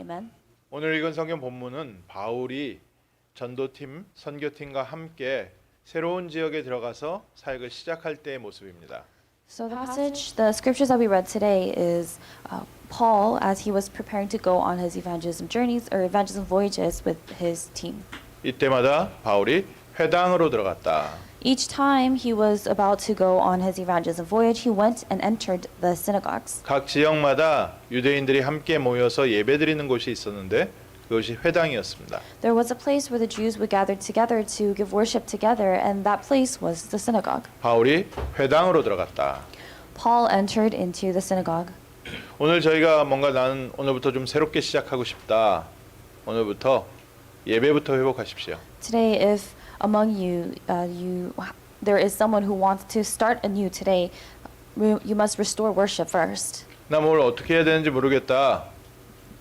Amen. 오늘 읽은 성경 본문은 바울이 전도팀, 선교팀과 함께 새로운 지역에 들어가서 사역을 시작할 때의 모습입니다. So the scriptures that we read today is Paul as he was preparing to go on his evangelism journeys or evangelism voyages with his team. 이때마다 바울이 회당으로 들어갔다. Each time he was about to go on his evangelism voyage, he went and entered the synagogues. 각 지역마다 유대인들이 함께 모여서 예배드리는 곳이 있었는데 그것이 회당이었습니다. There was a place where the Jews would gather together to give worship together, and that place was the synagogue. 바울이 회당으로 들어갔다. Paul entered into the synagogue. 오늘 저희가 뭔가 나는 오늘부터 좀 새롭게 시작하고 싶다. 오늘부터 예배부터 회복하십시오. Today, if among you, there is someone who wants to start anew today, you must restore worship first. 나 뭘 어떻게 해야 되는지 모르겠다.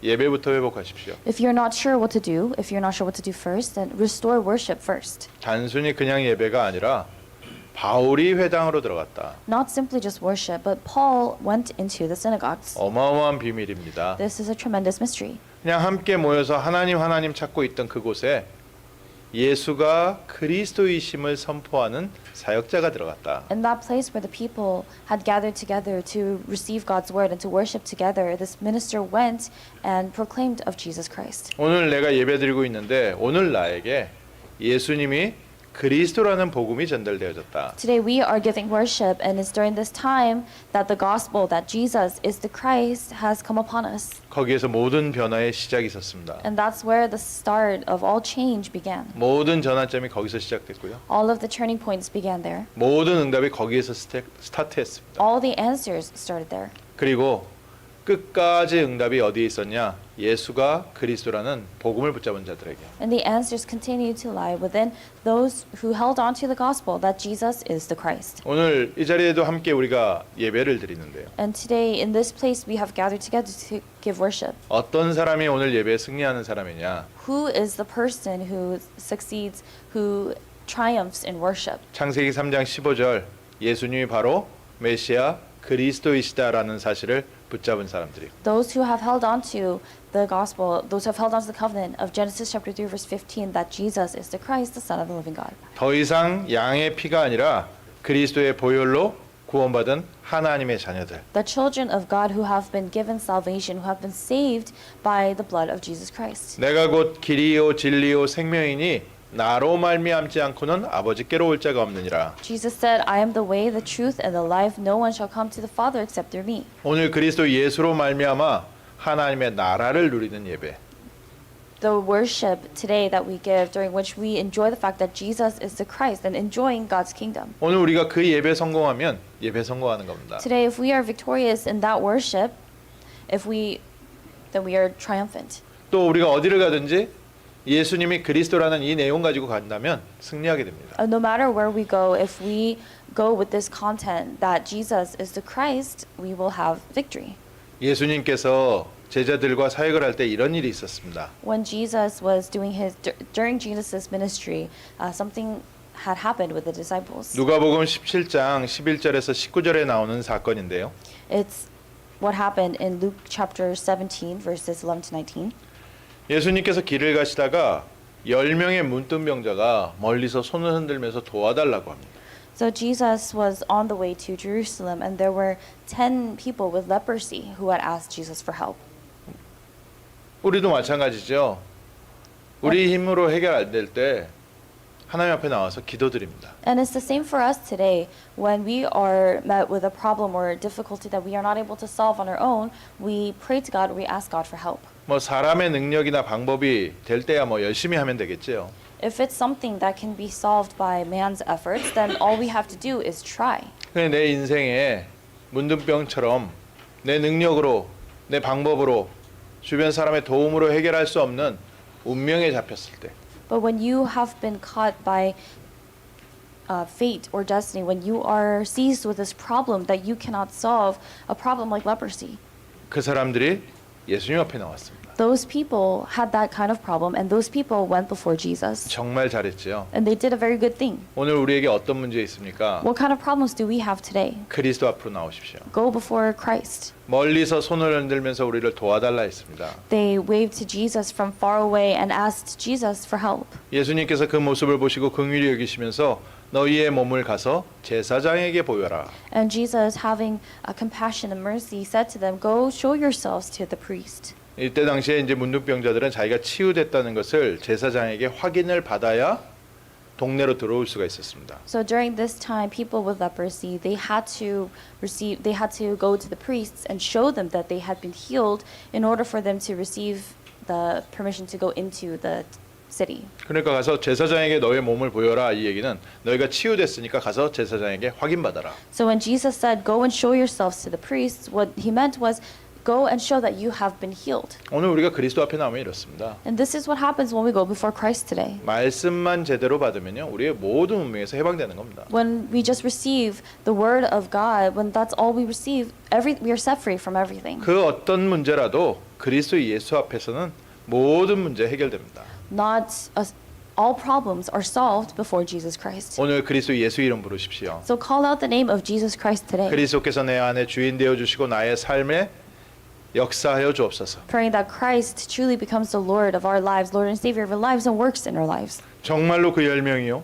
예배부터 회복하십시오. If you're not sure what to do, if you're not sure what to do first, then restore worship first. 단순히 그냥 예배가 아니라 바울이 회당으로 들어갔다. Not simply just worship, but Paul went into the synagogues. 어마어마한 비밀입니다. This is a tremendous mystery. 그냥 함께 모여서 하나님 찾고 있던 그곳에 예수가 그리스도이심을 선포하는 사역자가 들어갔다. In that place where the people had gathered together to receive God's word and to worship together, this minister went and proclaimed of Jesus Christ. 오늘 내가 예배드리고 있는데 오늘 나에게 예수님이 그리스도라는 복음이 전달되어졌다. Today we are giving worship, and it's during this time that the gospel that Jesus is the Christ has come upon us. 거기에서 모든 변화의 시작이 있었습니다. And that's where the start of all change began. 모든 전환점이 거기서 시작됐고요. All of the turning points began there. 모든 응답이 거기에서 스타트했습니다. All the answers started there. 그리고 끝까지 응답이 어디에 있었냐? 예수가 그리스도라는 복음을 붙잡은 자들에게. And the answers continue to lie within those who held on to the gospel that Jesus is the Christ. 오늘 이 자리에도 함께 우리가 예배를 드리는데요. And today in this place we have gathered together to give worship. 어떤 사람이 오늘 예배에 승리하는 사람이냐? Who is the person who succeeds, who triumphs in worship? 창세기 3장 15절 예수님이 바로 메시아 그리스도이시다라는 사실을 붙잡은 사람들이. Those who have held on to the gospel, those who have held on to the covenant of Genesis chapter 3 verse 15 that Jesus is the Christ, the Son of the living God. 더 이상 양의 피가 아니라 그리스도의 보혈로 구원받은 하나님의 자녀들. The children of God who have been given salvation, who have been saved by the blood of Jesus Christ. 내가 곧 길이요 진리요 생명이니 나로 말미암지 않고는 아버지께로 올 자가 없느니라. Jesus said, I am the way, the truth, and the life. No one shall come to the Father except through me. 오늘 그리스도 예수로 말미암아 하나님의 나라를 누리는 예배. The worship today that we give, during which we enjoy the fact that Jesus is the Christ and enjoying God's kingdom. 오늘 우리가 그 예배 성공하면 예배 성공하는 겁니다. Today, if we are victorious in that worship, then we are triumphant. 또 우리가 어디를 가든지 예수님이 그리스도라는 이 내용 가지고 간다면 승리하게 됩니다. No matter where we go, if we go with this content that Jesus is the Christ, we will have victory. 예수님께서 제자들과 사역을 할 때 이런 일이 있었습니다. When Jesus was doing during Jesus' ministry, something had happened with the disciples. 누가복음 17장 11절에서 19절에 나오는 사건인데요. It's what happened in Luke chapter 17 verses 11 to 19. 예수님께서 길을 가시다가 10명의 문둥병자가 멀리서 손을 흔들면서 도와달라고 합니다. So Jesus was on the way to Jerusalem, and there were 10 people with leprosy who had asked Jesus for help. 우리도 마찬가지죠. 우리 힘으로 해결 안 될 때 하나님 앞에 나와서 기도드립니다. And it's the same for us today. When we are met with a problem or a difficulty that we are not able to solve on our own, we pray to God, we ask God for help. 뭐 사람의 능력이나 방법이 될 때야 뭐 열심히 하면 되겠죠. If it's something that can be solved by man's efforts, then all we have to do is try. 근데 내 인생에 문둥병처럼 내 능력으로, 내 방법으로 주변 사람의 도움으로 해결할 수 없는 운명에 잡혔을 때 But when you have been caught by fate or destiny, when you are seized with this problem that you cannot solve, a problem like leprosy, 그 사람들이 예수님 앞에 나왔습니다. those people had that kind of problem, and those people went before Jesus. 정말 잘했지요. And they did a very good thing. 오늘 우리에게 어떤 문제 있습니까? What kind of problems do we have today? 그리스도 앞으로 나오십시오. Go before Christ. 멀리서 손을 흔들면서 우리를 도와달라 했습니다. They waved to Jesus from far away and asked Jesus for help. 예수님께서 그 모습을 보시고 긍휼히 여기시면서 너희의 몸을 가서 제사장에게 보여라. And Jesus, having compassion and mercy, said to them, "Go show yourselves to the priest." 이때 당시에 이제 문둥병자들은 자기가 치유됐다는 것을 제사장에게 확인을 받아야 동네로 들어올 수가 있었습니다. So during this time, people with leprosy, they had to go to the priests and show them that they had been healed in order for them to receive the permission to go into the city. 그러니까 가서 제사장에게 너의 몸을 보여라 이 얘기는 너희가 치유됐으니까 가서 제사장에게 확인받아라. So when Jesus said, "Go and show yourselves to the priests," what he meant was, go and show that you have been healed. 오늘 우리가 그리스도 앞에 나오면 이렇습니다. And this is what happens when we go before Christ today. 말씀만 제대로 받으면요 우리의 모든 운명에서 해방되는 겁니다. When we just receive the word of God, when that's all we receive, we are set free from everything. 그 어떤 문제라도 그리스도 예수 앞에서는 모든 문제 해결됩니다. All problems are solved before Jesus Christ. 오늘 그리스도 예수 이름 부르십시오. So call out the name of Jesus Christ today, 그리스도께서 내 안에 주인 되어 주시고 나의 삶에 역사하여 주옵소서. praying that Christ truly becomes the Lord of our lives, Lord and Savior of our lives, and works in our lives. 정말로 그 10명이요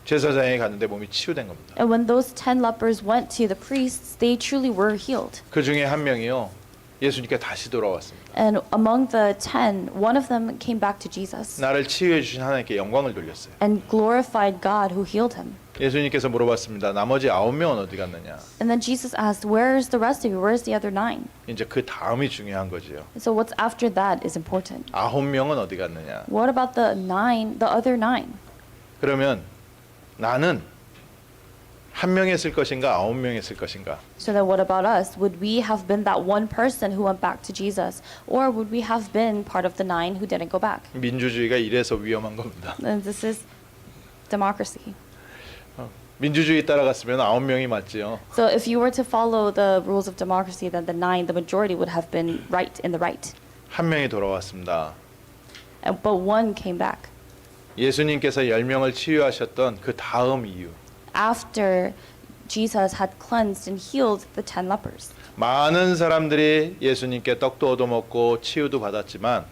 제사장에 갔는데 몸이 치유된 겁니다. And when those 10 lepers went to the priests, they truly were healed. 그 중에 한 명이요 예수님께 다시 돌아왔습니다. And among the 10, one of them came back to Jesus 나를 치유해 주신 하나님께 영광을 돌렸어요. and glorified God who healed him. 예수님께서 물어봤습니다. 나머지 9명은 어디 갔느냐? And then Jesus asked, "Where's the rest of you? Where's the other 9?" 이제 그 다음이 중요한 거지요. So what's after that is important. 9명은 어디 갔느냐? What about the other 9? 그러면 나는 한 명 했을 것인가 9명 했을 것인가? So then what about us? Would we have been that one person who went back to Jesus? Or would we have been part of the 9 who didn't go back? 민주주의가 이래서 위험한 겁니다. And this is democracy. 민주주의 따라갔으면 9명이 맞지요. So if you were to follow the rules of democracy, then the 9, the majority would have been right in the right. 한 명이 돌아왔습니다. But one came back. 예수님께서 10명을 치유하셨던 그 다음 이유. After Jesus had cleansed and healed the 10 lepers. 많은 사람들이 예수님께 떡도 얻어먹고 치유도 받았지만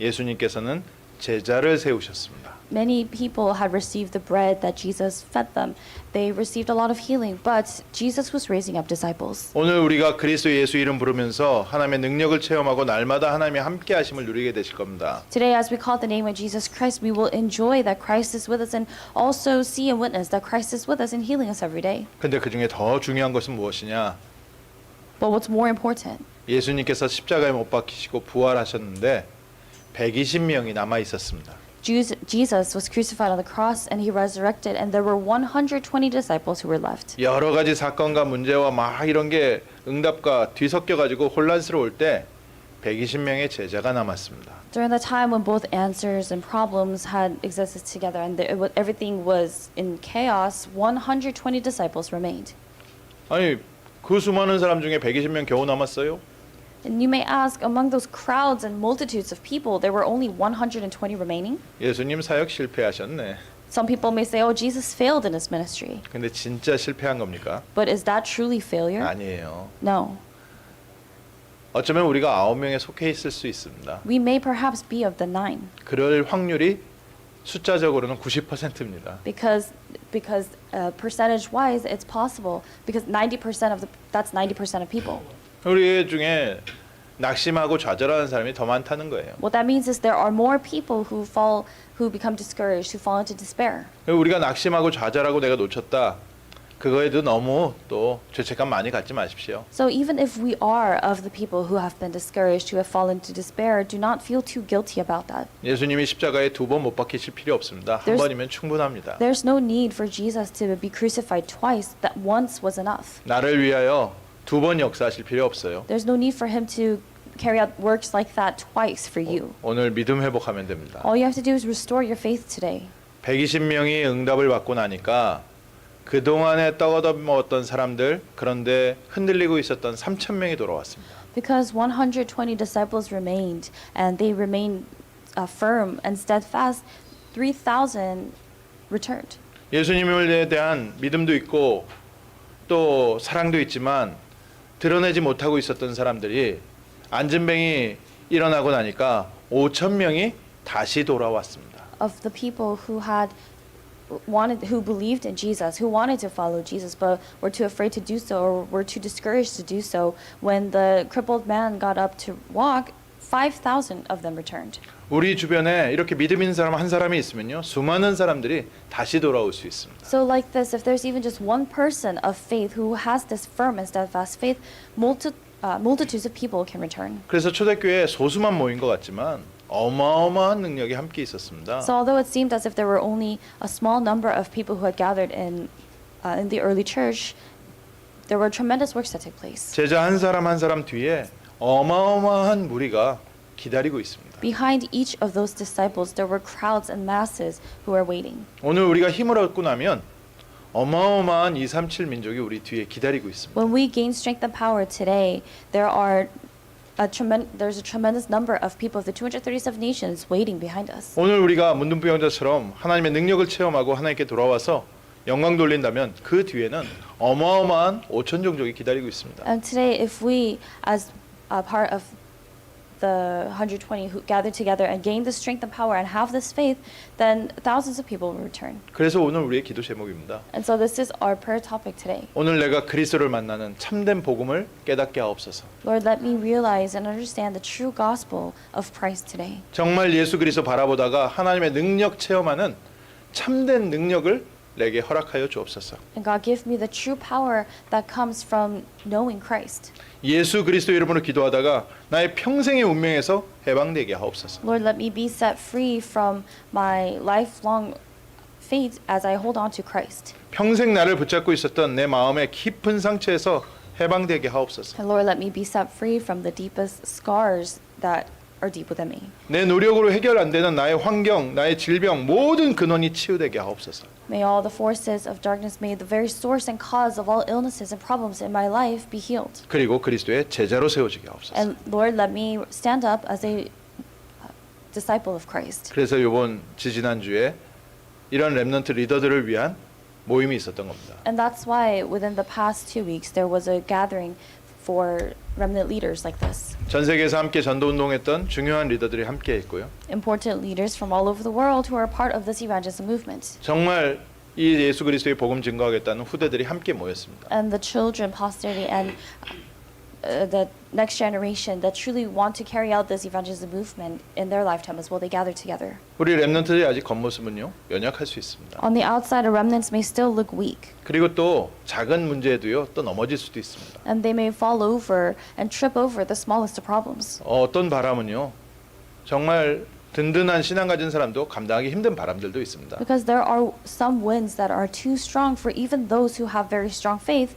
예수님께서는 제자를 세우셨습니다. Many people had received the bread that Jesus fed them. They received a lot of healing, but Jesus was raising up disciples. 오늘 우리가 그리스도 예수 이름 부르면서 하나님의 능력을 체험하고 날마다 하나님의 함께 하심을 누리게 되실 겁니다. Today, as we call the name of Jesus Christ, we will enjoy that Christ is with us and also see and witness that Christ is with us and healing us every day. 근데 그 중에 더 중요한 것은 무엇이냐? But what's more important? 예수님께서 십자가에 못 박히시고 부활하셨는데 120명이 남아 있었습니다. Jesus was crucified on the cross and he resurrected, and there were 120 disciples who were left. 여러 가지 사건과 문제와 막 이런 게 응답과 뒤섞여 가지고 혼란스러울 때 120명의 제자가 남았습니다. During the time when both answers and problems had existed together and everything was in chaos, 120 disciples remained. 아니 그 수많은 사람 중에 120명 겨우 남았어요? And you may ask, among those crowds and multitudes of people, there were only 120 remaining? 예수님 사역 실패하셨네. Some people may say, oh, Jesus failed in his ministry. 근데 진짜 실패한 겁니까? But is that truly failure? 아니에요. No. 어쩌면 우리가 9명에 속해 있을 수 있습니다. We may perhaps be of the 9 그럴 확률이 숫자적으로는 90%입니다. because percentage-wise, it's possible because 90% that's 90% of people. 우리 중에 낙심하고 좌절하는 사람이 더 많다는 거예요. What that means is there are more people who become discouraged, who fall into despair. 우리가 낙심하고 좌절하고 내가 놓쳤다. 그거에도 너무 또 죄책감 많이 갖지 마십시오. So even if we are of the people who have been discouraged, who have fallen into despair, do not feel too guilty about that. 예수님이 십자가에 2번 못 박히실 필요 없습니다. 한 번이면 충분합니다. There's no need for Jesus to be crucified twice. That once was enough. 나를 위하여 2번 역사하실 필요 없어요. There's no need for him to carry out works like that twice for you. 오늘 믿음 회복하면 됩니다. All you have to do is restore your faith today. 120명이 응답을 받고 나니까 그동안에 떡 얻어 먹었던 사람들 그런데 흔들리고 있었던 3,000명이 돌아왔습니다. Because 120 disciples remained, and they remained firm and steadfast, 3,000 returned. 예수님에 대한 믿음도 있고 또 사랑도 있지만 드러내지 못하고 있었던 사람들이 안진뱅이 일어나고 나니까 5천 명이 다시 돌아왔습니다. Of the people who believed in Jesus, who wanted to follow Jesus, but were too afraid to do so or were too discouraged to do so, when the crippled man got up to walk, 5,000 of them returned. 우리 주변에 이렇게 믿음 있는 사람 한 사람이 있으면요, 수많은 사람들이 다시 돌아올 수 있습니다. So like this, if there's even just one person of faith who has this firm and steadfast faith, multitudes of people can return. 그래서 초대교회에 소수만 모인 것 같지만 어마어마한 능력이 함께 있었습니다. So although it seemed as if there were only a small number of people who had gathered in the early church, there were tremendous works that took place. 제자 한 사람 뒤에 어마어마한 무리가 기다리고 있습니다. Behind each of those disciples, there were crowds and masses who were waiting. 오늘 우리가 힘을 얻고 나면 어마어마한 237 민족이 우리 뒤에 기다리고 있습니다. When we gain strength and power today, there's a tremendous number of people of the 237 nations waiting behind us. 오늘 우리가 문둥병자처럼 하나님의 능력을 체험하고 하나님께 돌아와서 영광 돌린다면 그 뒤에는 어마어마한 5천 종족이 기다리고 있습니다. And today, if we, as a part of the 120 who gathered together and gained the strength and power and have this faith, then thousands of people will return. 그래서 오늘 우리의 기도 제목입니다. And so this is our prayer topic today. 오늘 내가 그리스도를 만나는 참된 복음을 깨닫게 하옵소서. Lord, let me realize and understand the true gospel of Christ today. 정말 예수 그리스도 바라보다가 하나님의 능력 체험하는 참된 능력을 내게 허락하여 주옵소서. And God, give me the true power that comes from knowing Christ. 예수 그리스도 이름으로 기도하다가 나의 평생의 운명에서 해방되게 하옵소서. Lord, let me be set free from my lifelong fate as I hold on to Christ. 평생 나를 붙잡고 있었던 내 마음의 깊은 상처에서 해방되게 하옵소서. And Lord, let me be set free from the deepest scars that are deep within me. 내 노력으로 해결 안 되는 나의 환경, 나의 질병 모든 근원이 치유되게 하옵소서. May all the forces of darkness, may the very source and cause of all illnesses and problems in my life be healed. 그리고 그리스도의 제자로 세워지게 하옵소서. And Lord, let me stand up as a disciple of Christ. 그래서 이번 지지난주에 이런 렘넌트 리더들을 위한 모임이 있었던 겁니다. And that's why within the past 2 weeks there was a gathering for remnant leaders like this. 전 세계에서 함께 전도 운동했던 중요한 리더들이 함께 했고요. Important leaders from all over the world who are part of this evangelism movement. 정말 이 예수 그리스도의 복음 증거하겠다는 후대들이 함께 모였습니다. And the children, posterity, and the next generation that truly want to carry out this evangelism movement in their lifetime as well, they gather together. 우리 렘넌트들이 아직 겉모습은요 연약할 수 있습니다. On the outside, our remnants may still look weak, 그리고 또 작은 문제에도요 또 넘어질 수도 있습니다. and they may fall over and trip over the smallest of problems. 어떤 바람은요 정말 든든한 신앙 가진 사람도 감당하기 힘든 바람들도 있습니다. Because there are some winds that are too strong for even those who have very strong faith,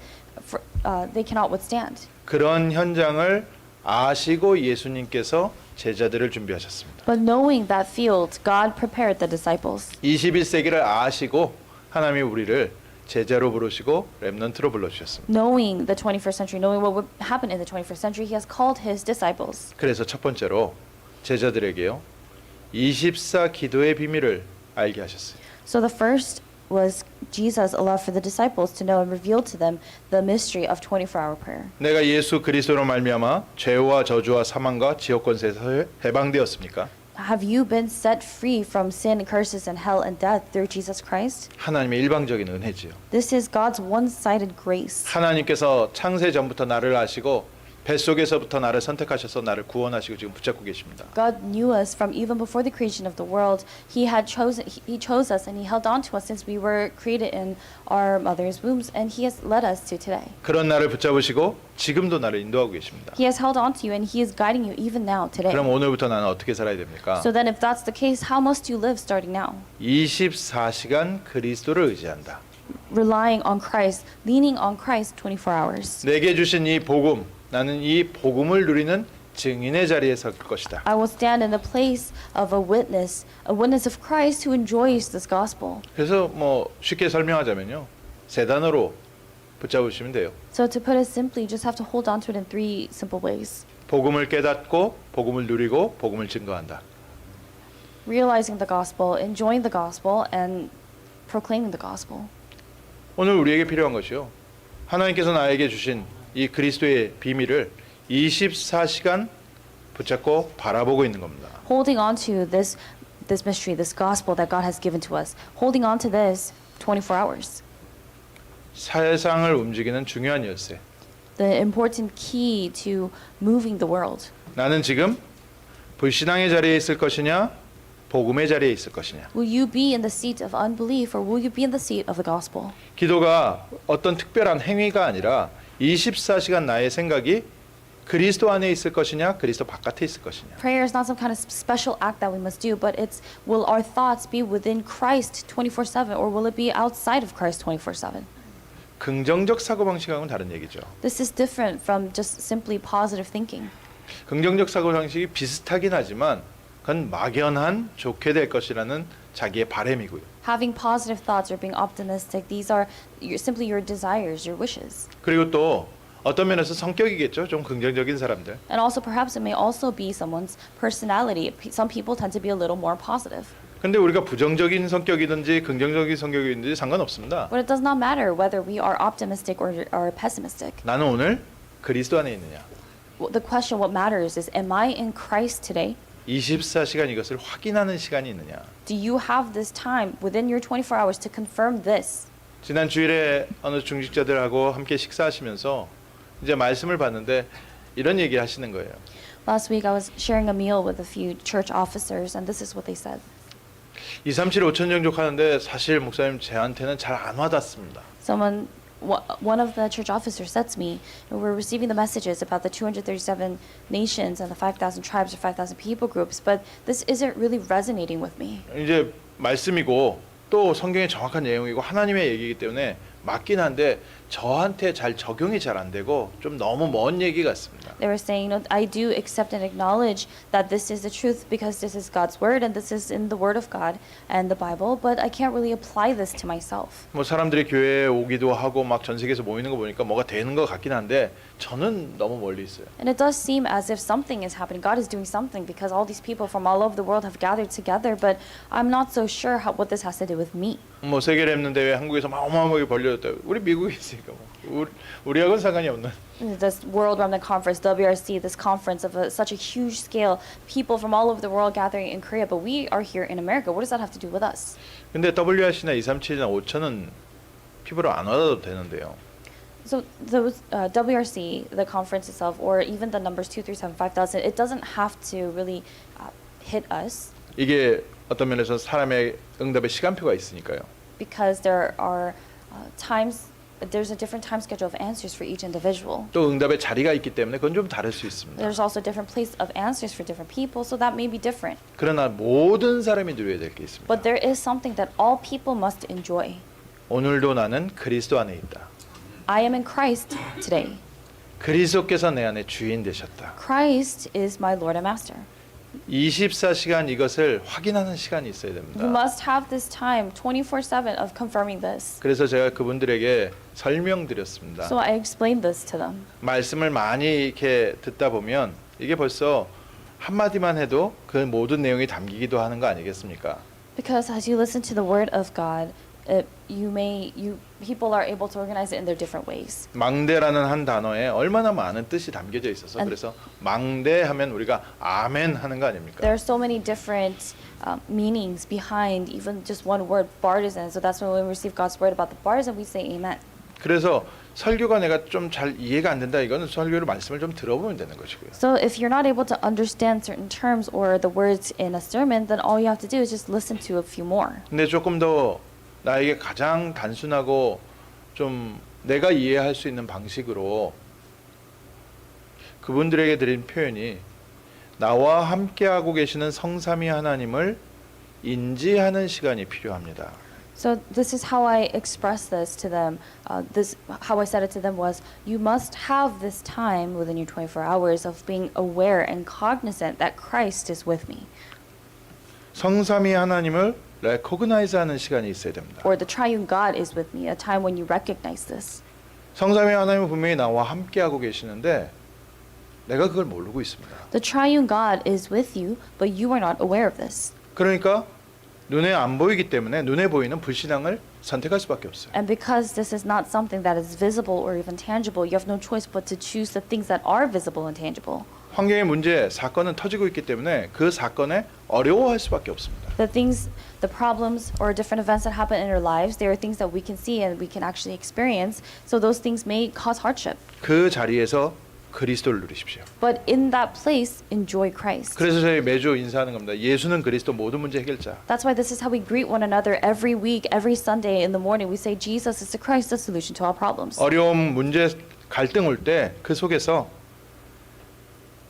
they cannot withstand. 그런 현장을 아시고 예수님께서 제자들을 준비하셨습니다. But knowing that field, God prepared the disciples. 21세기를 아시고 하나님이 우리를 제자로 부르시고 렘넌트로 불러주셨습니다. Knowing the 21st century, knowing what would happen in the 21st century, He has called His disciples. 그래서 첫 번째로 제자들에게요 24 기도의 비밀을 알게 하셨어요. So the first was Jesus allowed for the disciples to know and revealed to them the mystery of 24-hour prayer. 내가 예수 그리스도로 말미암아 죄와 저주와 사망과 지옥 권세에서 해방되었습니까? Have you been set free from sin, curses, and hell and death through Jesus Christ? 하나님의 일방적인 은혜지요. This is God's one-sided grace. 하나님께서 창세 전부터 나를 아시고 뱃속에서부터 나를 선택하셔서 나를 구원하시고 지금 붙잡고 계십니다. God knew us from even before the creation of the world. He chose us and He held on to us since we were created in our mother's wombs, and He has led us to today. 그런 나를 붙잡으시고 지금도 나를 인도하고 계십니다. He has held on to you and He is guiding you even now today. 그럼 오늘부터 나는 어떻게 살아야 됩니까? So then if that's the case, how must you live starting now? 24시간 그리스도를 의지한다. Relying on Christ, leaning on Christ 24 hours. 내게 주신 이 복음, 나는 이 복음을 누리는 증인의 자리에 설 것이다. I will stand in the place of a witness of Christ who enjoys this gospel. 그래서 뭐 쉽게 설명하자면요. 세 단어로 붙잡으시면 돼요. So to put it simply, you just have to hold on to it in 3 simple ways. 복음을 깨닫고 복음을 누리고 복음을 증거한다. Realizing the gospel, enjoying the gospel, and proclaiming the gospel. 오늘 우리에게 필요한 것이요. 하나님께서 나에게 주신 이 그리스도의 비밀을 24시간 붙잡고 바라보고 있는 겁니다. Holding on to this mystery, this gospel that God has given to us. Holding on to this 24 hours. 세상을 움직이는 중요한 열쇠. The important key to moving the world. 나는 지금 불신앙의 자리에 있을 것이냐, 복음의 자리에 있을 것이냐. Will you be in the seat of unbelief or will you be in the seat of the gospel? 기도가 어떤 특별한 행위가 아니라 24시간 나의 생각이 그리스도 안에 있을 것이냐, 그리스도 바깥에 있을 것이냐. Prayer is not some kind of special act that we must do, but it's will our thoughts be within Christ 24/7 or will it be outside of Christ 24/7? 긍정적 사고방식하고는 다른 얘기죠. This is different from just simply positive thinking. 긍정적 사고방식이 비슷하긴 하지만 그건 막연한 좋게 될 것이라는 자기의 바람이고요. Having positive thoughts or being optimistic, these are simply your desires, your wishes. 그리고 또 어떤 면에서 성격이겠죠. 좀 긍정적인 사람들. And also perhaps it may also be someone's personality. Some people tend to be a little more positive. 근데 우리가 부정적인 성격이든지 긍정적인 성격이든지 상관없습니다. But it does not matter whether we are optimistic or pessimistic. 나는 오늘 그리스도 안에 있느냐. The question what matters is am I in Christ today? 24시간 이것을 확인하는 시간이 있느냐. Do you have this time within your 24 hours to confirm this? 지난 주일에 어느 중직자들하고 함께 식사하시면서 이제 말씀을 봤는데 이런 얘기 하시는 거예요. Last week I was sharing a meal with a few church officers and this is what they said. 237 5천 정족 하는데 사실 목사님 저한테는 잘 안 와닿습니다. One of the church officers said to me, we're receiving the messages about the 237 nations and the 5,000 tribes or 5,000 people groups, but this isn't really resonating with me. 이제 말씀이고 또 성경의 정확한 내용이고 하나님의 얘기이기 때문에 맞긴 한데 저한테 잘 적용이 잘 안 되고 좀 너무 먼 얘기 같습니다. They were saying, I do accept and acknowledge that this is the truth because this is God's word and this is in the word of God and the Bible, but I can't really apply this to myself. 뭐 사람들이 교회에 오기도 하고 막 전 세계에서 모이는 거 보니까 뭐가 되는 것 같긴 한데 저는 너무 멀리 있어요. And it does seem as if something is happening. God is doing something because all these people from all over the world have gathered together, but I'm not so sure what this has to do with me. 뭐 세계 랩넌트 대회 한국에서 막 어마어마하게 벌려졌다. 우리 미국에 있으니까 뭐 우리하고는 상관이 없는. This World Remnant Conference, WRC, this conference of such a huge scale, people from all over the world gathering in Korea, but we are here in America. What does that have to do with us? 근데 WRC나 237이나 5천은 피부로 안 와도 되는데요. So those WRC, the conference itself, or even the numbers 2, 3, 7, 5,000, it doesn't have to really hit us. 이게 어떤 면에서 사람의 응답의 시간표가 있으니까요. Because there are there's a different time schedule of answers for each individual. 또 응답의 자리가 있기 때문에 그건 좀 다를 수 있습니다. There's also different place of answers for different people, so that may be different. 그러나 모든 사람이 누려야 될 게 있습니다. But there is something that all people must enjoy. 오늘도 나는 그리스도 안에 있다. I am in Christ today. 그리스도께서 내 안에 주인 되셨다. Christ is my Lord and Master. 24시간 이것을 확인하는 시간이 있어야 됩니다. You must have this time 24/7 of confirming this. 그래서 제가 그분들에게 설명드렸습니다. So I explained this to them. 말씀을 많이 이렇게 듣다 보면 이게 벌써 한마디만 해도 그 모든 내용이 담기기도 하는 거 아니겠습니까? Because as you listen to the word of God, people are able to organize it in their different ways. 망대라는 한 단어에 얼마나 많은 뜻이 담겨져 있어서 그래서 망대하면 우리가 아멘 하는 거 아닙니까? There are so many different meanings behind even just one word, bartisan. So that's when we receive God's word about the bartisan, we say amen. 그래서 설교가 내가 좀 잘 이해가 안 된다. 이거는 설교를 말씀을 좀 들어보면 되는 것이고요. So if you're not able to understand certain terms or the words in a sermon, then all you have to do is just listen to a few more. 근데 조금 더 나에게 가장 단순하고 좀 내가 이해할 수 있는 방식으로 그분들에게 드린 표현이 나와 함께하고 계시는 성삼위 하나님을 인지하는 시간이 필요합니다. So this is how I expressed this to them. How I said it to them was, you must have this time within your 24 hours of being aware and cognizant that Christ is with me. 성삼위 하나님을 recognize하는 시간이 있어야 됩니다. Or the triune God is with me, a time when you recognize this. 성삼위 하나님은 분명히 나와 함께하고 계시는데 내가 그걸 모르고 있습니다. The triune God is with you, but you are not aware of this. 그러니까 눈에 안 보이기 때문에 눈에 보이는 불신앙을 선택할 수밖에 없어요. And because this is not something that is visible or even tangible, you have no choice but to choose the things that are visible and tangible. 환경의 문제, 사건은 터지고 있기 때문에 그 사건에 어려워할 수밖에 없습니다. The things, the problems or different events that happen in our lives, they are things that we can see and we can actually experience. So those things may cause hardship. 그 자리에서 그리스도를 누리십시오. But in that place, enjoy Christ. 그래서 저희 매주 인사하는 겁니다. 예수는 그리스도 모든 문제 해결자. That's why this is how we greet one another every week, every Sunday in the morning. We say Jesus is the Christ, the solution to all problems. 어려움, 문제, 갈등 올 때 그 속에서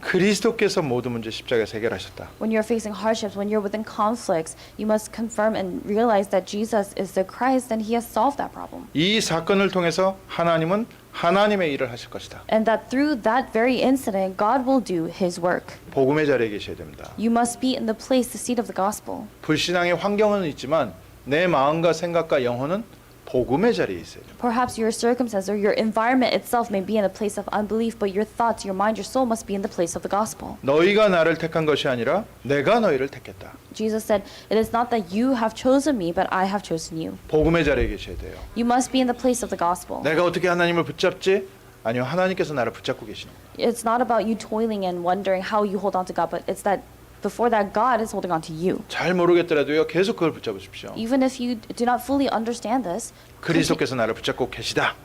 그리스도께서 모든 문제 십자가에서 해결하셨다. When you're facing hardships, when you're within conflicts, you must confirm and realize that Jesus is the Christ and he has solved that problem. 이 사건을 통해서 하나님은 하나님의 일을 하실 것이다. And that through that very incident, God will do his work. 복음의 자리에 계셔야 됩니다. You must be in the place, the seat of the gospel. 불신앙의 환경은 있지만 내 마음과 생각과 영혼은 복음의 자리에 있어야 됩니다. Perhaps your circumstance or your environment itself may be in a place of unbelief, but your thoughts, your mind, your soul must be in the place of the gospel. 너희가 나를 택한 것이 아니라 내가 너희를 택했다. Jesus said, "It is not that you have chosen me, but I have chosen you." 복음의 자리에 계셔야 돼요. You must be in the place of the gospel. 내가 어떻게 하나님을 붙잡지? 아니요, 하나님께서 나를 붙잡고 계시는 거예요. It's not about you toiling and wondering how you hold on to God, but it's that before that God is holding on to you. 잘 모르겠더라도요, 계속 그걸 붙잡으십시오. Even if you do not fully understand this, 그리스도께서 나를 붙잡고 계시다.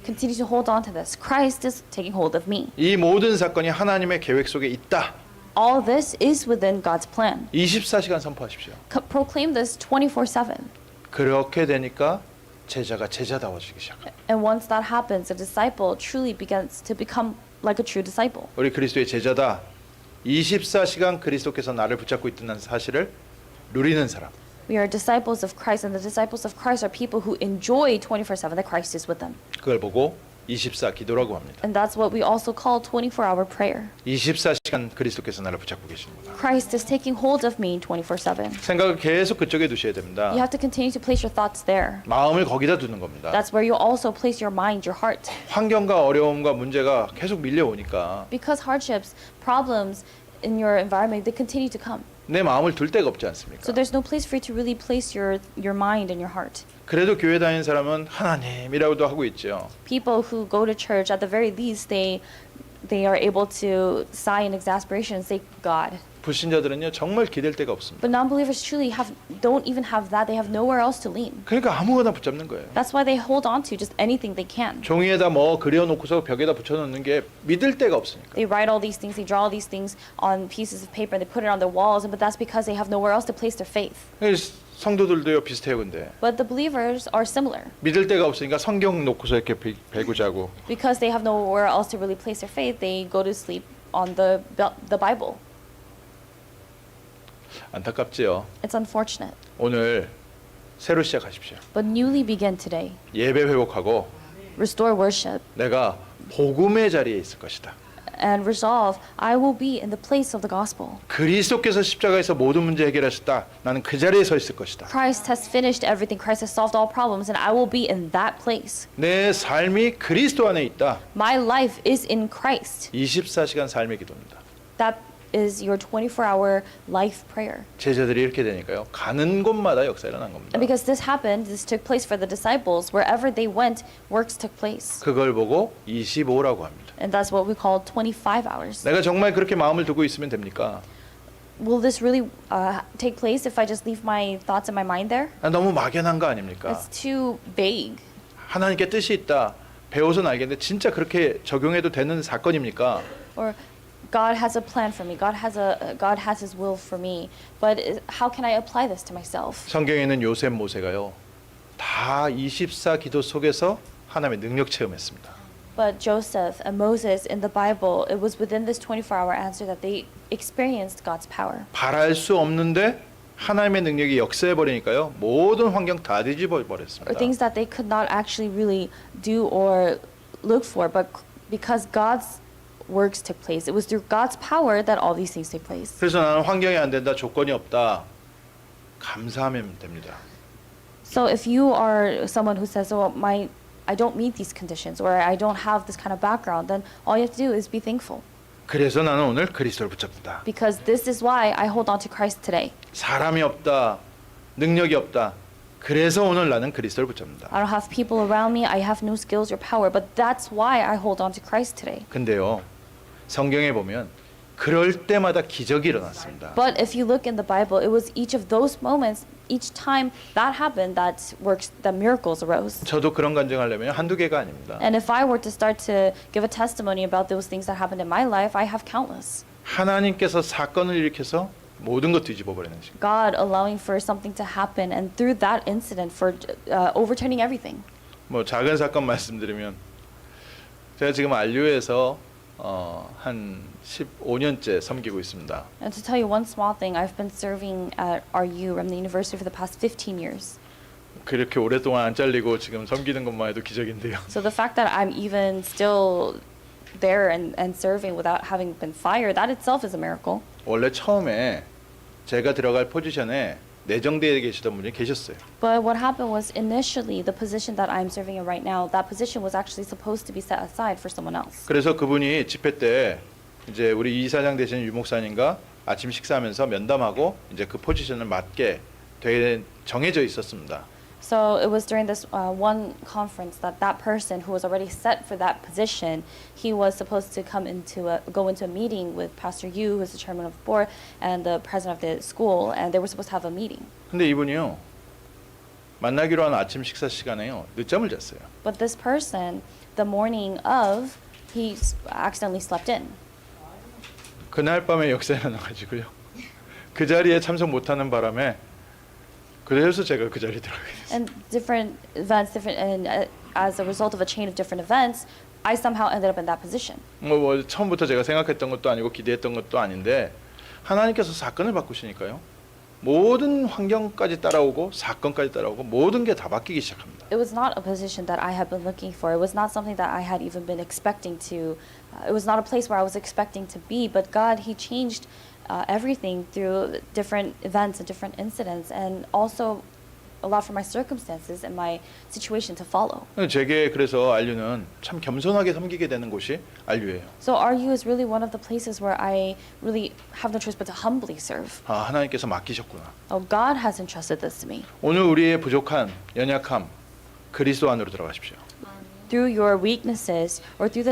continue to hold on to this. Christ is taking hold of me. 이 모든 사건이 하나님의 계획 속에 있다. All this is within God's plan. 24시간 선포하십시오. Proclaim this 24/7. 그렇게 되니까 제자가 제자다워지기 시작합니다. And once that happens, a disciple truly begins to become like a true disciple. 우리 그리스도의 제자다. 24시간 그리스도께서 나를 붙잡고 있다는 사실을 누리는 사람. We are disciples of Christ, and the disciples of Christ are people who enjoy 24/7 that Christ is with them. 그걸 보고 24 기도라고 합니다. And that's what we also call 24-hour prayer. 24시간 그리스도께서 나를 붙잡고 계십니다. Christ is taking hold of me 24/7. 생각을 계속 그쪽에 두셔야 됩니다. You have to continue to place your thoughts there. 마음을 거기다 두는 겁니다. That's where you also place your mind, your heart. 환경과 어려움과 문제가 계속 밀려오니까 Because hardships, problems in your environment, they continue to come. 내 마음을 둘 데가 없지 않습니까? So there's no place for you to really place your mind and your heart. 그래도 교회 다니는 사람은 하나님이라고도 하고 있죠. People who go to church, at the very least, they are able to sigh in exasperation and say, God. 불신자들은요 정말 기댈 데가 없습니다. But non-believers truly don't even have that. They have nowhere else to lean. 그러니까 아무거나 붙잡는 거예요. That's why they hold on to just anything they can. 종이에다 뭐 그려놓고서 벽에다 붙여놓는 게 믿을 데가 없으니까. They write all these things, they draw all these things on pieces of paper, and they put it on their walls, but that's because they have nowhere else to place their faith. 성도들도요 비슷해요, 근데. But the believers are similar. 믿을 데가 없으니까 성경 놓고서 이렇게 베고 자고. Because they have nowhere else to really place their faith, they go to sleep on the Bible. 안타깝지요. It's unfortunate. 오늘 새로 시작하십시오. But newly begin today. 예배 회복하고 Restore worship 내가 복음의 자리에 있을 것이다. and resolve, I will be in the place of the gospel. 그리스도께서 십자가에서 모든 문제 해결하셨다. 나는 그 자리에 서 있을 것이다. Christ has finished everything. Christ has solved all problems, and I will be in that place. 내 삶이 그리스도 안에 있다. My life is in Christ. 24시간 삶의 기도입니다. That is your 24-hour life prayer. 제자들이 이렇게 되니까요. 가는 곳마다 역사 일어난 겁니다. And because this happened, this took place for the disciples. Wherever they went, works took place. 그걸 보고 25라고 합니다. And that's what we call 25 hours. 내가 정말 그렇게 마음을 두고 있으면 됩니까? Will this really take place if I just leave my thoughts and my mind there? 너무 막연한 거 아닙니까? It's too vague. 하나님께 뜻이 있다. 배워서는 알겠는데 진짜 그렇게 적용해도 되는 사건입니까? Or God has a plan for me. God has His will for me. But how can I apply this to myself? 성경에 있는 요셉 모세가요. 다 24 기도 속에서 하나님의 능력 체험했습니다. But Joseph and Moses in the Bible, it was within this 24-hour answer that they experienced God's power. 바랄 수 없는데 하나님의 능력이 역사해 버리니까요. 모든 환경 다 뒤집어 버렸습니다. Or things that they could not actually really do or look for, but because God's works took place. It was through God's power that all these things take place. 그래서 나는 환경이 안 된다, 조건이 없다. 감사하면 됩니다. So if you are someone who says, "Oh, I don't meet these conditions," or "I don't have this kind of background," then all you have to do is be thankful. 그래서 나는 오늘 그리스도를 붙잡는다. Because this is why I hold on to Christ today. 사람이 없다. 능력이 없다. 그래서 오늘 나는 그리스도를 붙잡는다. I don't have people around me. I have no skills or power. But that's why I hold on to Christ today. 근데요. 성경에 보면 그럴 때마다 기적이 일어났습니다. But if you look in the Bible, it was each of those moments, each time that happened, that miracles arose. 저도 그런 간증하려면 한두 개가 아닙니다. And if I were to start to give a testimony about those things that happened in my life, I have countless. 하나님께서 사건을 일으켜서 모든 것 뒤집어 버리는 식. God allowing for something to happen, and through that incident, for overturning everything. 뭐 작은 사건 말씀드리면 제가 지금 안류에서 한 15년째 섬기고 있습니다. And to tell you one small thing, I've been serving at RU, Remnant University, for the past 15 years. 그렇게 오랫동안 안 잘리고 지금 섬기는 것만 해도 기적인데요. So the fact that I'm even still there and serving without having been fired, that itself is a miracle. 원래 처음에 제가 들어갈 포지션에 내정되어 계시던 분이 계셨어요. But what happened was initially the position that I'm serving in right now, that position was actually supposed to be set aside for someone else. 그래서 그분이 집회 때 이제 우리 이사장 되신 유 목사님과 아침 식사하면서 면담하고 이제 그 포지션을 맡게 정해져 있었습니다. So it was during this one conference that person who was already set for that position, he was supposed to go into a meeting with Pastor Yu, who is the chairman of the board, and the president of the school, and they were supposed to have a meeting. 근데 이분이요 만나기로 한 아침 식사 시간에요 늦잠을 잤어요. But this person, the morning of, he accidentally slept in. 그날 밤에 역사에 나가지고요. 그 자리에 참석 못하는 바람에 그래서 제가 그 자리에 들어가게 됐어요. And as a result of a chain of different events, I somehow ended up in that position. 뭐 처음부터 제가 생각했던 것도 아니고 기대했던 것도 아닌데 하나님께서 사건을 바꾸시니까요. 모든 환경까지 따라오고 사건까지 따라오고 모든 게 다 바뀌기 시작합니다. It was not a position that I had been looking for. It was not something that I had even been expecting to. It was not a place where I was expecting to be. But God, He changed everything through different events and different incidents, and also allowed for my circumstances and my situation to follow. 제게 그래서 안류는 참 겸손하게 섬기게 되는 곳이 안류예요. So RU is really one of the places where I really have no choice but to humbly serve. 아, 하나님께서 맡기셨구나. Oh, God has entrusted this to me. 오늘 우리의 부족한 연약함 그리스도 안으로 들어가십시오. Through your weaknesses or through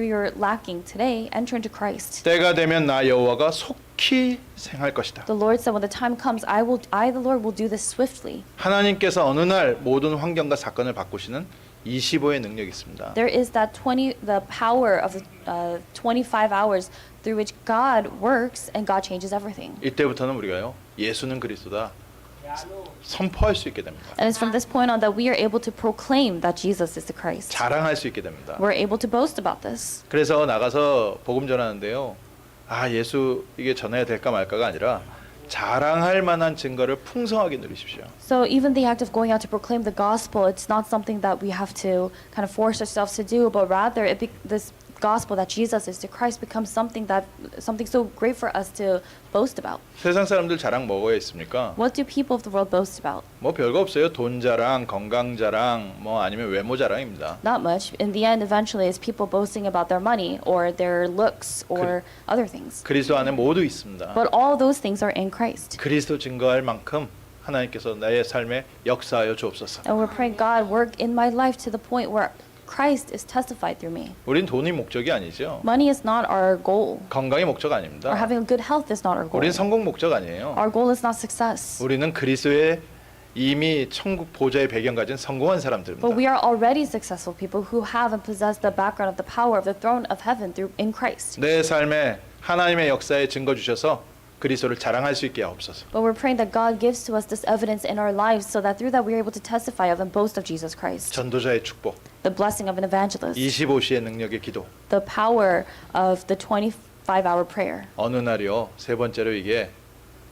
your lacking today, enter into Christ. 때가 되면 나 여호와가 속히 행할 것이다. The Lord said, when the time comes, I the Lord will do this swiftly. 하나님께서 어느 날 모든 환경과 사건을 바꾸시는 25의 능력이 있습니다. There is the power of 25 hours through which God works and God changes everything. 이때부터는 우리가요 예수는 그리스도다 선포할 수 있게 됩니다. And it's from this point on that we are able to proclaim that Jesus is the Christ. 자랑할 수 있게 됩니다. We're able to boast about this. 그래서 나가서 복음 전하는데요. 아 예수 이게 전해야 될까 말까가 아니라 자랑할 만한 증거를 풍성하게 누리십시오. So even the act of going out to proclaim the gospel, it's not something that we have to kind of force ourselves to do, but rather this gospel that Jesus is the Christ becomes something so great for us to boast about. 세상 사람들 자랑 뭐가 있습니까? What do people of the world boast about? 뭐 별거 없어요. 돈 자랑, 건강 자랑, 뭐 아니면 외모 자랑입니다. Not much. In the end, eventually, it's people boasting about their money or their looks or other things. 그리스도 안에 모두 있습니다. But all those things are in Christ. 그리스도 증거할 만큼 하나님께서 나의 삶에 역사하여 주옵소서. And we're praying, God, work in my life to the point where Christ is testified through me. 우린 돈이 목적이 아니죠. Money is not our goal. 건강이 목적 Or 아닙니다. having a good health is not our goal. 우린 성공 목적 아니에요. Our goal is not success. 우리는 그리스도의 이미 천국 보좌의 배경 가진 성공한 사람들입니다. But we are already successful people who have and possess the background of the power of the throne of heaven in Christ. 내 삶에 하나님의 역사에 증거 주셔서 그리스도를 자랑할 수 있게 하옵소서. But we're praying that God gives to us this evidence in our lives so that through that we are able to testify of and boast of Jesus Christ. 전도자의 축복, The blessing of an evangelist. 25시의 능력의 기도. The power of the 25-hour prayer. 어느 날이요. 세 번째로 이게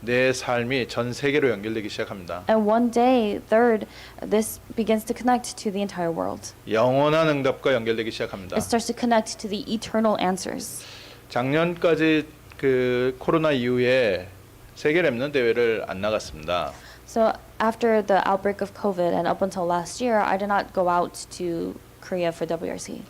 내 삶이 전 세계로 연결되기 시작합니다. And one day, third, this begins to connect to the entire world. 영원한 응답과 연결되기 시작합니다. It starts to connect to the eternal answers. 작년까지 그 코로나 이후에 세계 랩넌트 대회를 안 나갔습니다. So after the outbreak of COVID and up until last year, I did not go out to Korea for WRC.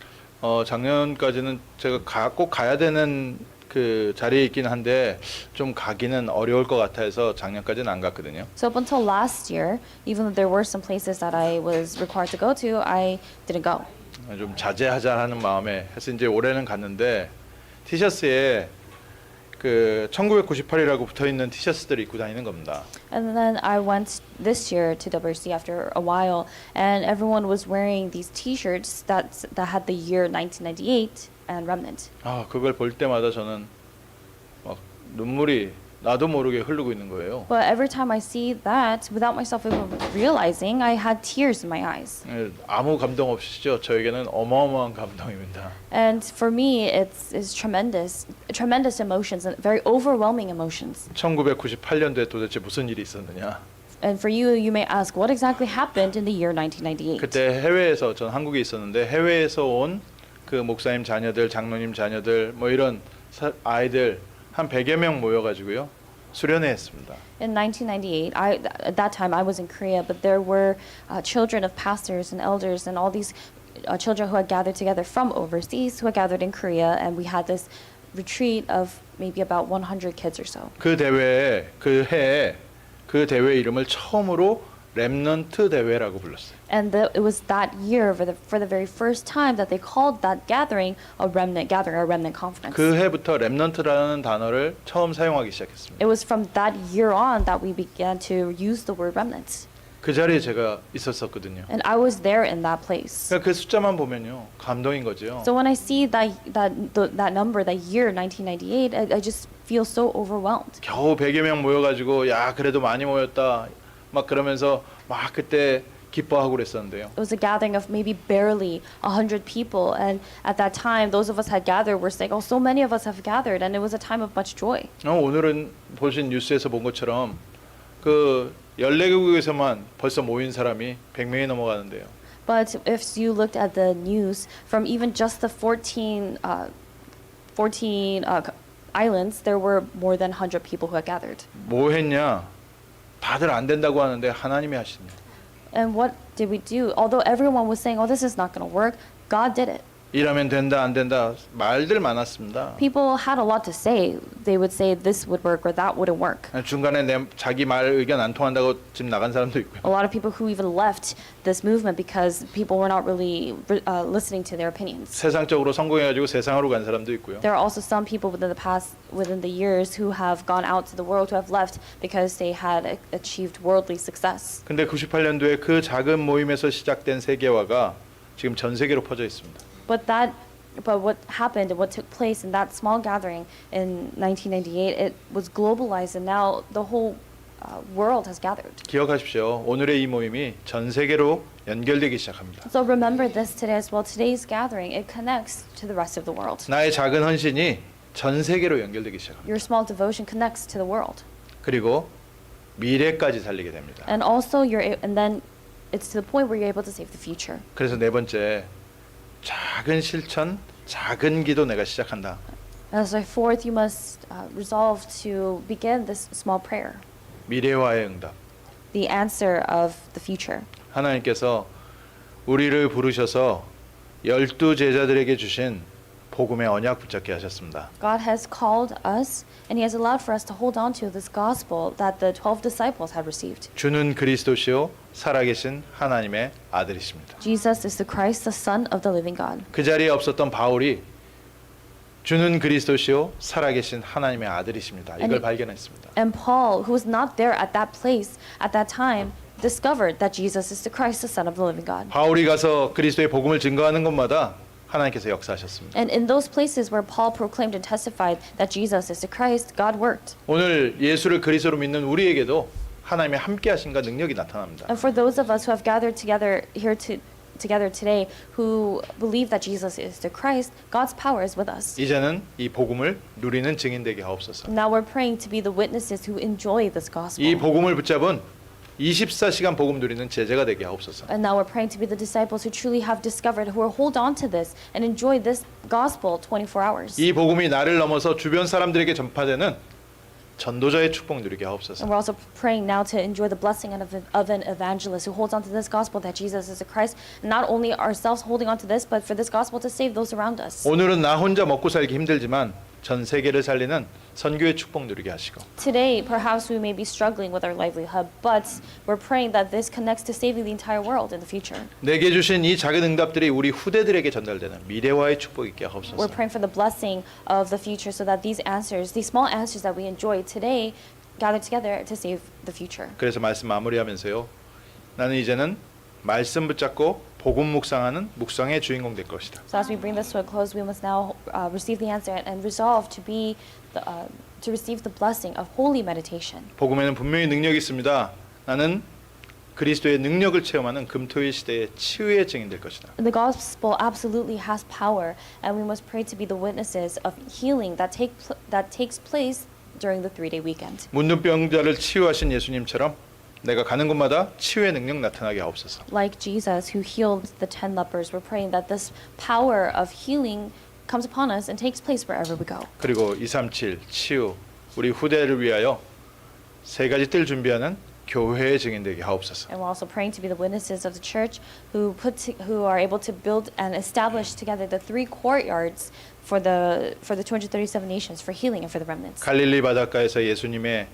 작년까지는 제가 꼭 가야 되는 그 자리에 있긴 한데 좀 가기는 어려울 것 같아서 작년까지는 안 갔거든요. So up until last year, even though there were some places that I was required to go to, I didn't go. 좀 자제하자 하는 마음에 해서 이제 올해는 갔는데 티셔츠에 그 1998이라고 붙어 있는 티셔츠들을 입고 다니는 겁니다. And then I went this year to WRC after a while, and everyone was wearing these T-shirts that had the year 1998 and remnant. 그걸 볼 때마다 저는 막 눈물이 나도 모르게 흐르고 있는 거예요. But every time I see that, without myself even realizing, I had tears in my eyes. 아무 감동 없으시죠? 저에게는 어마어마한 감동입니다. And for me, it's tremendous emotions and very overwhelming emotions. 1998년도에 도대체 무슨 일이 있었느냐? And for you, you may ask, what exactly happened in the year 1998? 그때 해외에서 전 한국에 있었는데 해외에서 온 그 목사님 자녀들, 장로님 자녀들 뭐 이런 아이들 한 100여 명 모여가지고요 수련회 했습니다. In 1998, at that time I was in Korea, but there were children of pastors and elders and all these children who had gathered together from overseas who had gathered in Korea, and we had this retreat of maybe about 100 kids or so. 그 대회에 그 해에 그 대회 이름을 처음으로 렘넌트 대회라고 불렀어요. And it was that year for the very first time that they called that gathering a remnant gathering, a remnant conference. 그 해부터 렘넌트라는 단어를 처음 사용하기 시작했습니다. It was from that year on that we began to use the word remnant. 그 자리에 제가 있었었거든요. And I was there in that place. 그 숫자만 보면요 감동인 거죠. So when I see that number, that year 1998, I just feel so overwhelmed. 겨우 100여 명 모여가지고 야 그래도 많이 모였다 막 그러면서 막 그때 기뻐하고 그랬었는데요. It was a gathering of maybe barely 100 people, and at that time, those of us had gathered were saying, "Oh, so many of us have gathered," and it was a time of much joy. 오늘은 보신 뉴스에서 본 것처럼 그 14개국에서만 벌써 모인 사람이 100명이 넘어가는데요. But if you looked at the news from even just the 14 islands, there were more than 100 people who had gathered. 뭐 했냐? 다들 안 된다고 하는데 하나님이 하시네. And what did we do? Although everyone was saying, "Oh, this is not going to work," God did it. 이러면 된다 안 된다 말들 많았습니다. People had a lot to say. They would say this would work or that wouldn't work. 중간에 자기 말 의견 안 통한다고 집 나간 사람도 있고요. A lot of people who even left this movement because people were not really listening to their opinions. 세상적으로 성공해가지고 세상으로 간 사람도 있고요. There are also some people within the years who have gone out to the world, who have left because they had achieved worldly success. 근데 98년도에 그 작은 모임에서 시작된 세계화가 지금 전 세계로 퍼져 있습니다. But what happened and what took place in that small gathering in 1998, it was globalized, and now the whole world has gathered. 기억하십시오. 오늘의 이 모임이 전 세계로 연결되기 시작합니다. So remember this today as well. Today's gathering, it connects to the rest of the world. 나의 작은 헌신이 전 세계로 연결되기 시작합니다. Your small devotion connects to the world. 그리고 미래까지 살리게 됩니다. And also and then it's to the point where you're able to save the future. 그래서 네 번째 작은 실천, 작은 기도 내가 시작한다. As a fourth, you must resolve to begin this small prayer. 미래와의 응답. The answer of the future. 하나님께서 우리를 부르셔서 12 제자들에게 주신 복음의 언약 붙잡게 하셨습니다. God has called us, and He has allowed for us to hold on to this gospel that the 12 disciples had received. 주는 그리스도시요 살아계신 하나님의 아들이십니다. Jesus is the Christ, the Son of the living God. 그 자리에 없었던 바울이 주는 그리스도시요 살아계신 하나님의 아들이십니다. 이걸 발견했습니다. And Paul, who was not there at that place at that time, discovered that Jesus is the Christ, the Son of the living God. 바울이 가서 그리스도의 복음을 증거하는 것마다 하나님께서 역사하셨습니다. And in those places where Paul proclaimed and testified that Jesus is the Christ, God worked. 오늘 예수를 그리스도로 믿는 우리에게도 하나님의 함께하심과 능력이 나타납니다. And for those of us who have gathered together today, who believe that Jesus is the Christ, God's power is with us. 이제는 이 복음을 누리는 증인되게 하옵소서. Now we're praying to be the witnesses who enjoy this gospel. 이 복음을 붙잡은 24시간 복음 누리는 제자가 되게 하옵소서. And now we're praying to be the disciples who truly have discovered, who will hold on to this and enjoy this gospel 24 hours. 이 복음이 나를 넘어서 주변 사람들에게 전파되는 전도자의 축복 누리게 And 하옵소서. we're also praying now to enjoy the blessing of an evangelist who holds on to this gospel that Jesus is the Christ. And not only ourselves holding on to this, but for this gospel to save those around us. 오늘은 나 혼자 먹고 살기 힘들지만 전 세계를 살리는 선교의 축복 누리게 하시고 Today, perhaps we may be struggling with our livelihood, but we're praying that this connects to saving the entire world in the future. 내게 주신 이 작은 응답들이 우리 후대들에게 전달되는 미래와의 축복 있게 하옵소서. We're praying for the blessing of the future so that these answers, these small answers that we enjoy today, gather together to save the future. 그래서 말씀 마무리하면서요. 나는 이제는 말씀 붙잡고 복음 묵상하는 묵상의 주인공 될 것이다. So as we bring this to a close, we must now receive the answer and resolve to be to receive the blessing of holy meditation. 복음에는 분명히 능력이 있습니다. 나는 그리스도의 능력을 체험하는 금토일 시대의 치유의 증인 될 것이다. The gospel absolutely has power, and we must pray to be the witnesses of healing that takes place during the 3-day weekend. 문둥병자를 치유하신 예수님처럼 내가 가는 곳마다 치유의 능력 나타나게 하옵소서. Like Jesus who healed the 10 lepers, we're praying that this power of healing comes upon us and takes place wherever we go. 그리고 237 치유 우리 후대를 위하여 세 가지 뜰 준비하는 교회의 증인 되게 하옵소서. And we're also praying to be the witnesses of the church who are able to build and establish together the 3 courtyards for the 237 nations for healing and for the remnants. 갈릴리 바닷가에서 예수님의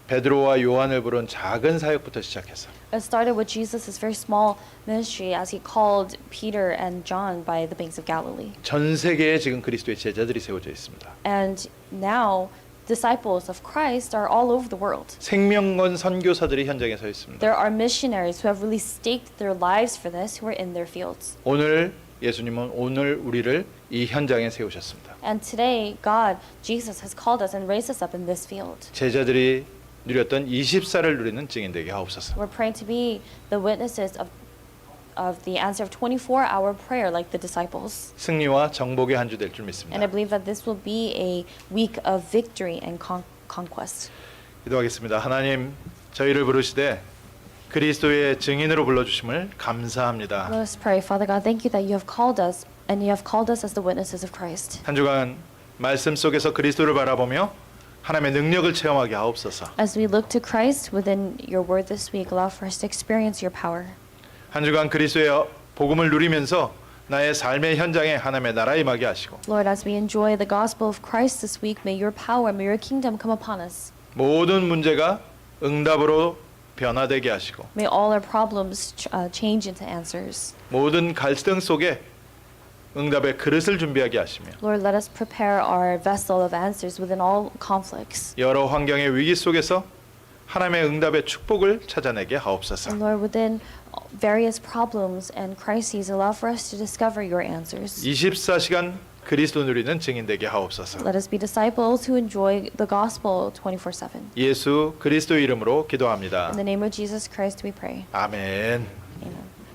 베드로와 요한을 부른 작은 사역부터 시작해서 It started with Jesus' very small ministry as he called Peter and John by the banks of Galilee. 전 세계에 지금 그리스도의 제자들이 세워져 있습니다. And now disciples of Christ are all over the world. 생명건 선교사들이 현장에 서 있습니다. There are missionaries who have really staked their lives for this, who are in their fields. 오늘 예수님은 오늘 우리를 이 현장에 세우셨습니다. And today, God, Jesus, has called us and raised us up in this field. 제자들이 누렸던 24를 누리는 증인 되게 하옵소서. We're praying to be the witnesses of the answer of 24-hour prayer like the disciples. 승리와 정복의 한 주 될 줄 And I 믿습니다. believe that this will be a week of victory and conquest. 기도하겠습니다. 하나님 저희를 부르시되 그리스도의 증인으로 불러주심을 감사합니다. Let us pray. Father God, thank you that you have called us and you have called us as the witnesses of Christ. 한 주간 말씀 속에서 그리스도를 바라보며 하나님의 능력을 체험하게 하옵소서. As we look to Christ within your word this week, allow for us to experience your power. 한 주간 그리스도의 복음을 누리면서 나의 삶의 현장에 하나님의 나라 임하게 하시고 Lord, as we enjoy the gospel of Christ this week, may your power, may your kingdom come upon us. 모든 문제가 응답으로 변화되게 하시고 May all our problems change into answers. 모든 갈등 속에 응답의 그릇을 준비하게 하시며 Lord, let us prepare our vessel of answers within all conflicts. 여러 환경의 위기 속에서 하나님의 응답의 축복을 찾아내게 하옵소서. And Lord, within various problems and crises, allow for us to discover your answers. 24시간 그리스도 누리는 증인 되게 하옵소서. Let us be disciples who enjoy the gospel 24/7. 예수 그리스도 이름으로 기도합니다. In the name of Jesus Christ we pray. 아멘.